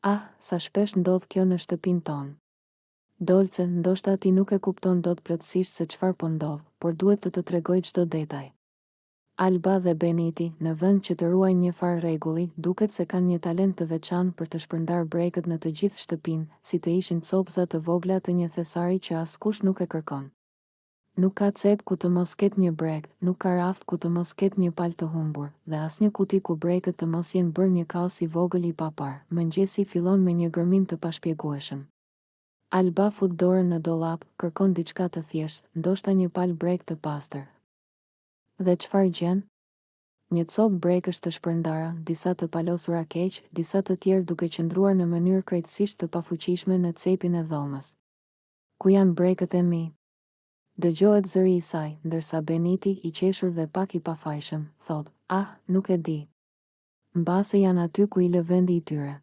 Ah, sa shpesh ndodh kjo në shtëpinë tonë. Dolce, ndoshta ti nuk e kupton dot plotësisht se çfarë po ndodh, por duhet të tregoj çdo detaj. Alba dhe Beniti, në vend që të ruajnë një farë rregulli, duket se kanë një talent të veçantë për të shpërndar brekët në të gjithë shtëpinë, si të ishin copëza të vogla të një thesari që askush nuk e kërkon. Nuk ka cep ku të mos ketë një brek, nuk ka raft ku të mos ketë një palë të humbur, dhe asnjë kuti ku brekët të mos jenë bërë një kaos i vogël i papar. Mëngjesi fillon me një gërmim të pashpjegueshëm. Alba fut dorën në dollap, kërkon diçka të thjeshtë, ndoshta një palë brek të pastër. Dhe çfarë gjen? Një copë brekësh të shpërndara, disa të palosura keq, disa të tjerë duke qëndruar në mënyrë krejtësisht të pafuqishme në cepin e dhomës. Ku janë brekët e mi? Dëgjohet zëri i saj, ndërsa Beniti, i qeshur dhe pak i pafajshëm, thot: "Ah, nuk e di. Mbase janë aty ku i lë vendi i tyre."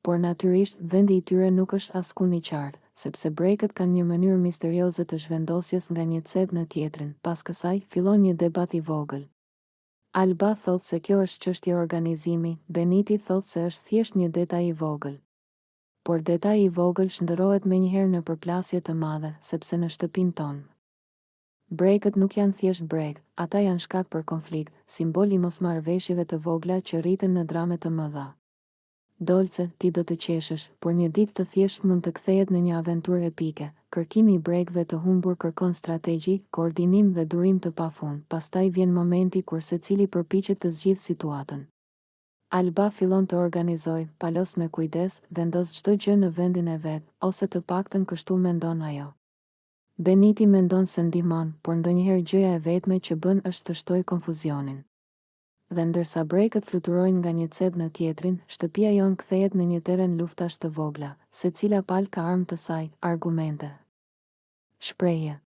Por natyrisht, vendi i tyre nuk është askund i qartë, sepse brekët kanë një mënyrë misterioze të zhvendosjes nga një cep në tjetrin. Pas kësaj, fillon një debat i vogël. Alba thot se kjo është çështje organizimi, Beniti thot se është thjesht një detaj i vogël. Por detaj i vogël shndërrohet menjëherë në përplasje të madhe, sepse në shtëpinë tonë brekët nuk janë thjesht brek, ata janë shkak për konflikt, simbol i mosmarrëveshjeve të vogla që rriten në drame të mëdha. Dolce, ti do të qeshësh, por një ditë të thjesht mund të kthehet në një aventurë epike. Kërkimi i brekëve të humbur kërkon strategji, koordinim dhe durim të pafund. Pastaj vjen momenti kur secili përpiqet të zgjidhë situatën. Alba fillon të organizojë, palos me kujdes, vendos çdo gjë në vendin e vet, ose të paktën kështu mendon ajo. Beniti mendon se ndihmon, por ndonjëherë gjëja e vetme që bën është të shtojë konfuzionin. Dhe ndërsa brekët fluturojnë nga një cep në tjetrin, shtëpia jon kthehet në një teren luftash të vogla, secila palë ka armë të saj, argumente, shprehje.